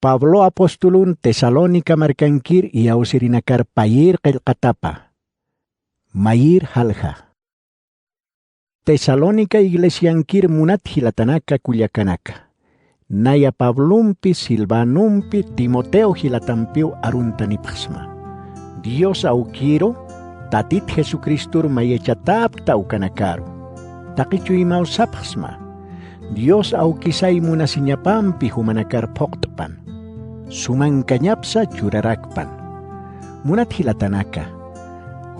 Pablo apostolun Tesalonika markankir iausirinakar payir qillqatapa. Mayir halja. Tesalonika iglesiankir munat hilatanaka kullakanaka. Naya Pablumpi, Silvanumpi, Timoteo hilatampiu aruntanipasma. Dios aukiro, tatit Jesucristur mayechatapta ukanakaru. Takichu imausapasma. Dios aukisay munasinyapampi humanakar poktopan. Sumangkanyapsa churarakpan. Munat hilatanaka.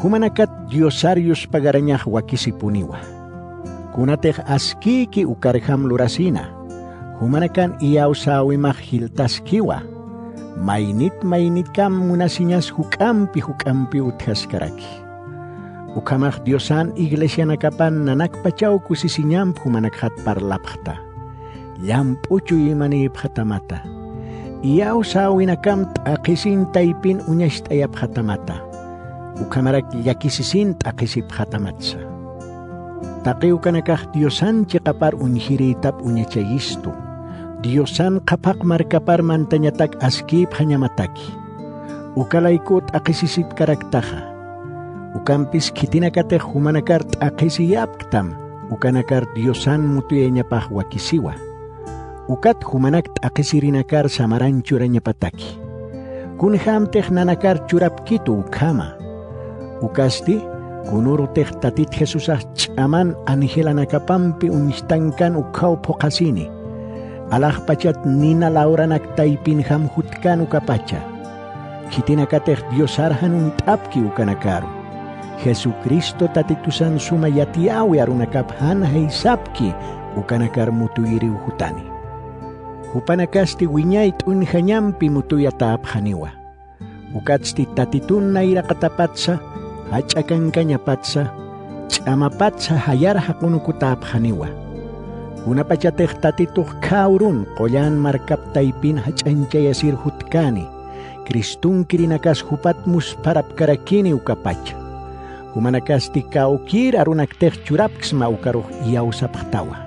Humanakat Diosarius pagaranyah wakisipuniwa. Kunateh askiki ukarham lurasina. Humanakan iyausawimah hiltaskiwa. Mainit kam munasinyas hukampi uthaskaraki. Ukamah Diosan iglesia nakapan nanak pacau kusisinyam humanakhat parlapkhta. Lampucu imani phatamata. Iyausawinakam takisin taipin unyashtayap phatamata. Ukamarak yakisisin takisip khatamatsa. Taqiu kanakah Diosan cikapar unhiritap unyachayistu. Diosan kapak markapar mantanyatak askip hanyamataki. Ukalaikut akisisip karaktaha. Ukampis kitinakate humanakar takisiyaptam. Ukanakar Diosan mutuyanya pah wakisiwa. Ukat humanak takisirinakar samaran curanya pataki. Kunham teh nanakar curap kitu ukama. Ukasti kunuru teh tatit Jesusah caman anihilanakapampi unistangkan ukau pokasini. Alah pacat nina lauranak taipin ham hutkan ukapaca. Kitinakateh Diosarhan untapki ukanakaru. Jesucristo tatitusan sumayatiawi arunakaphan haisapki ukanakar mutuiri uhutani. Hupanakasti winyait unhanyampi mutuyatap haniwa. Ukatsti tatitun naira katapatsa, hacakan kanyapatsa, chamapatsa hayar hakunukutap haniwa. Unapacateh tatituh kaurun koyan markap taipin hacancayasir hutkani. Kristun kirinakas hupatmus parap karakini ukapaca. Humanakasti kaukir arunakteh curapksma ukaruh iyausapaktawa.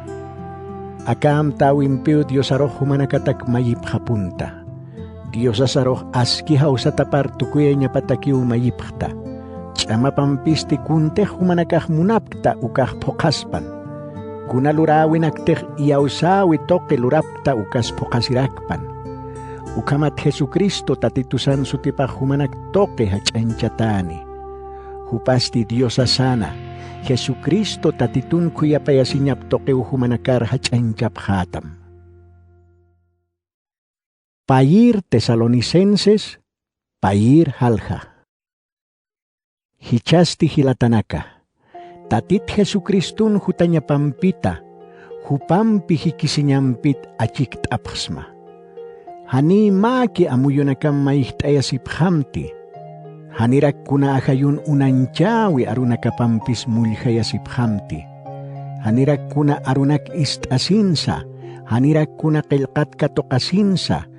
Akam tawimpiu Diosaroh humanakatak mayip hapunta. Diosasaroh aski hausatapar tukuyanya patakiu mayipkta. Chama pampisti kunteh humanakah munapta ukah pokaspan. Kuna lurawin akteh iausawi toke lurapta ukas pokasirakpan. Ukamat Jesucristo tatitusan sutipah humanak toke hacancatani. Hupasti Diosa sana, Jesucristo tatitun kuya payasinyap toke humanakar hacancap hatam. Payir Tesalonicenses, payir halja. Hichasti hilatanaka. Tatit Jesucristun hutanya pampita, hupampi hikisinyampit acikt apsma. Hani maki amuyonakam maihtayasip hamti. Hanirak kuna akayun unanchawi arunakapampis mulhayasip hamti. Hanirak kuna arunak istasinsa, hanirak kuna qilqat katokasinsa,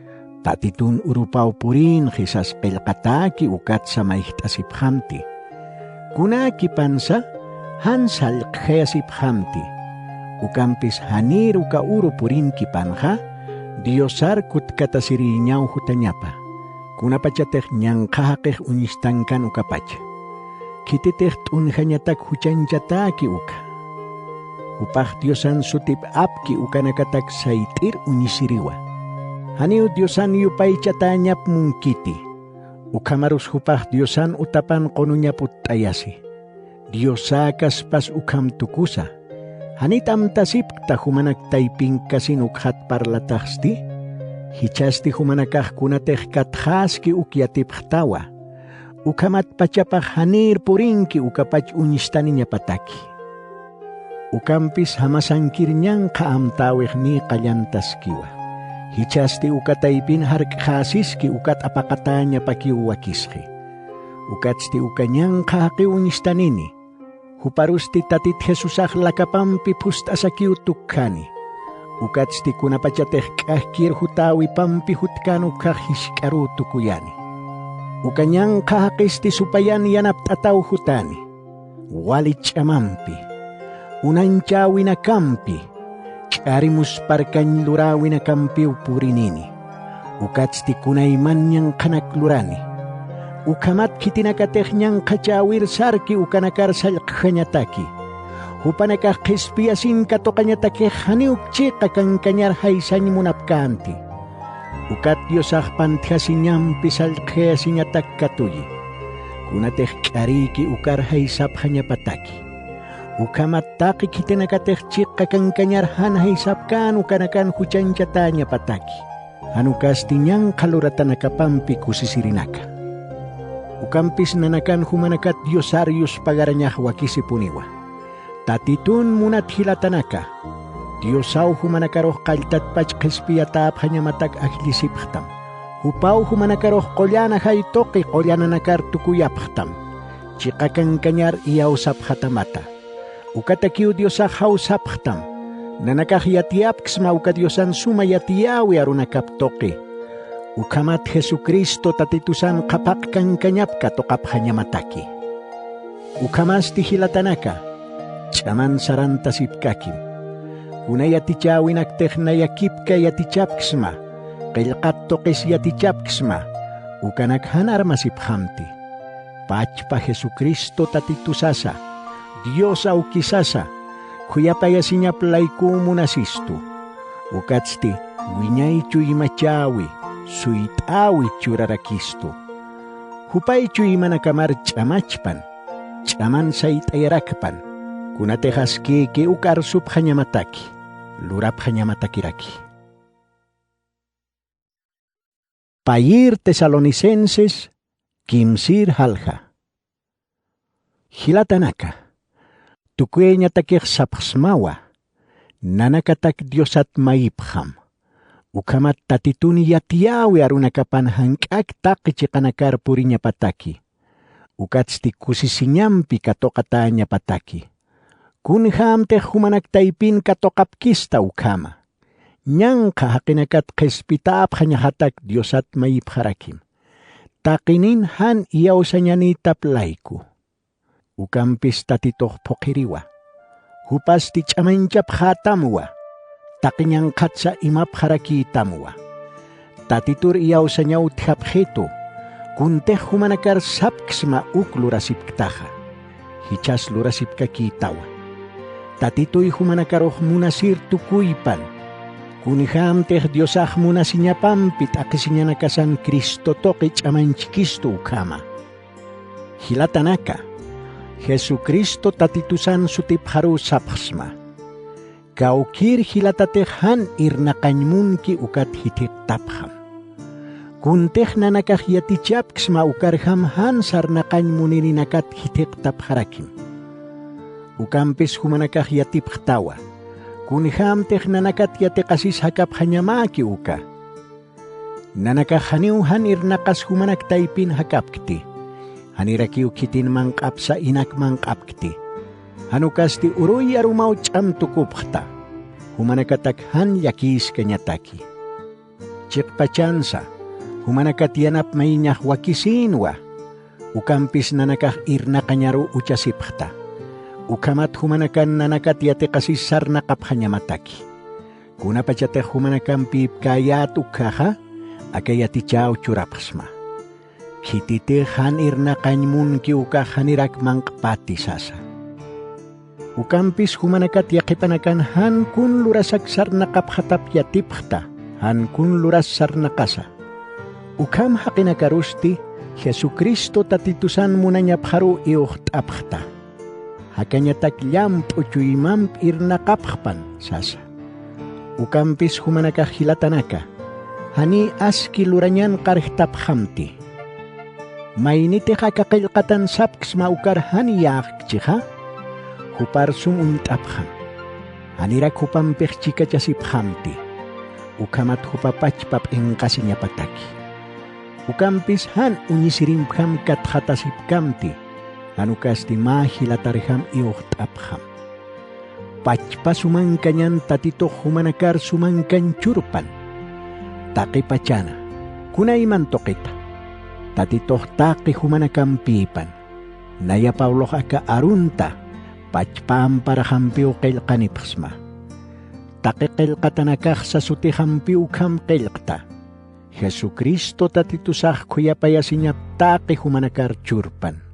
tatitun urupaw purin hisas qilqataki ukat sa maihtayasip hamti. Kuna kipansa, hansal khayasip hamti. Ukampis hanir uka uru purin kipanja, Diosar kut katasiriñaw hutanyapa. Kuna pacateh nyangkahakeh unistangkan ukapaca. Kititeh tunhanyatak hucancataki uka. Hupah Diosan sutip apki ukanakatak saitir unisiriwa. Haniu Diosan yupay catanyap mungkiti. Ukamarus hupah Diosan utapan konunya putayasi. Diosakas pas ukam tukusa. Hanitam tasip tahumanak taiping kasin ukhat parlatahsti. Hichasti humanakah kunateh kathaski ukiatip htawa. Ukamat pacapah hanir puringki ukapach unistaninya pataki. Ukampis hamasangkirnyang kaamtaweh ni kalyantaskiwa. Hichasti ukataipin harkhasiski ukat apakatanya pakiuwakiski. Ukatsti ukanyang kahaki unistanini. Huparusti tatit Jesusah lakapampi pustasakiu tukkani. Ukatsti kunapacateh kahkir hutawi pampi hutkanu kahishkaru tukuyani. Ukanyang kahakisti supayan yanap tataw hutani. Walit amampi. Unanchawi na kampi. Charimus parkan lurawi na kampi upurinini. Ukatsti kunayman niyang kanaklurani. Ukamat kitinakateh niyang kachawir sarki ukanakar salkanyataki. Hupanakah kespiasin katokanyatake haniuk chika kang kanyar haysan munapkanti. Ukat Diosah pantiasin pisal keasinyatak katuyi. Kunateh kariki ukar haysap hanyapataki. Ukamataki kitinakateh chika kang kanyar han haysapkan ukanakan huchanchatanya pataki. Anukasti niyang kaluratan nakapampi kusisirinaka. Ukampis nanakan humanakat Diosarius pagaranyah wakisi puniwa. Tatitun munat hilatanaka. Diosaw humanakaroh kaltat pach kespiatap hanya matak aklisip hatam. Hupaw humanakaroh kolyana hay toki kolyana nakar tukuyap hatam. Chikakang kanyar iyaw sap hatamata. Ukatakiw Diosa haw sap hatam. Nanakahiyatiap ksma uka Diosan sumayatiyawi arunakap toki. Ukamat Jesucristo tatitusan kapak kang kanyap katokap hanya mataki. Ukamas tihilatanaka. Chaman saranta sipkakim. Kuna yatichawin akteh na yakipka yatichapksma. Kailkat tokes yatichapksma. Ukanak hanar masiphamti. Pachpa Jesucristo tatitusasa. Dios au kisasa. Kuyapaya sinyaplaiku munasistu. Ukatsti winyay chuy machawi. Suitawi churarakistu. Hupay chuy manakamar chamachpan. Chaman saitayrakpan. Kunatejas que ukar sub hanyamataki, lurap hanyamatakiraki. Payir Tesalonicenses, kimsir halja. Hilatanaka, tukuenya takir sapsmawa, nanakatak Diosat maipkham. Ukamat tatituni yatiawi arunakapan hankak takichikanakar purinya pataki. Ukatsti kusisinyampi katokatanya pataki. Kunham te humanak taipin katokap kista ukama. Nyang kahakinakat kespitaap hanyahatak Diosat maipharakim. Takinin han iyaw sanyani taplaiku. Ukampis tatitoh pokiriwa. Hupas ti chamancap hatamwa. Takinyang katsa imap haraki tamwa. Tatitur iyaw sanyaw tiapheto. Kunte humanakar sapksma uklurasip ktaha. Hichas lurasip kakitawa. Tatitoy humanakaroh munasir tukuypan. Kuniham teh Diosah munasinya-pampit akisinya nakasan Kristo toke chamanchikisto ukama. Hilatanaka. Jesucristo tatitusan sutip haru sapsma. Kaukir hilatatehan irnakanymunki ukat hitit tapham. Kunteh nanakah yatichapksma ukarham han sarnakanymunini nakat hitit tapharakim. Ukampis humanakah yatip khtawa. Kuniham teh nanakat yatekasis hakap hanyamaki uka. Nanakah haniuhan irnakas humanak taipin hakap kti. Hanirakiu kitin mangkap sa inak mangkap kti. Hanukasti uruy arumau cham tukup khta. Humanakatak han yakis kanyataki. Cik pachansa. Humanakat yanap mainyah wakisinwa. Ukampis nanakah irnakanyaru ucasip khta. Ukamat humanakan nanakat yate kasis sarnakap hanyamataki. Kuna pachate humanakan pip kayat ukaha, akayati chao churapasma. Kitite han irnakanymun ki ukahanirak mangkpati sasa. Ukampis humanakat yakipanakan han kun lurasak sarnakap hatap yatipkta, han kun luras sarnakasa. Ukam hakinakarusti, Jesucristo tatitusan munanyap haru iuhtapkta. Hakanya takyam pucuyimam irnakapkhpan sasa. Ukampis humanaka hilatanaka. Hani aski luranyan karhtap hamti. Mainite kakakilkatan sapks maukar hani yak chiha. Hupar sumuntapham. Hanirak hupam pechchika chasip hamti. Ukamat hupapachpap engkasinya pataki. Ukampis han unyisirimkham kathatasip kamti. Anukasti mahilatariham iuhtapham. Pachpa sumangkanyan tatito humanakar sumangkan curpan. Taki pachana. Kunaiman tokita. Tatito taki humanakam pipan. Naya Pauloh aka arunta. Pachpam para hampiu kailkanipsma. Taki kailkatanakah sa suti hampiu kam kailkta. Jesucristo tatitusah kuyapaya sinyap taki humanakar curpan.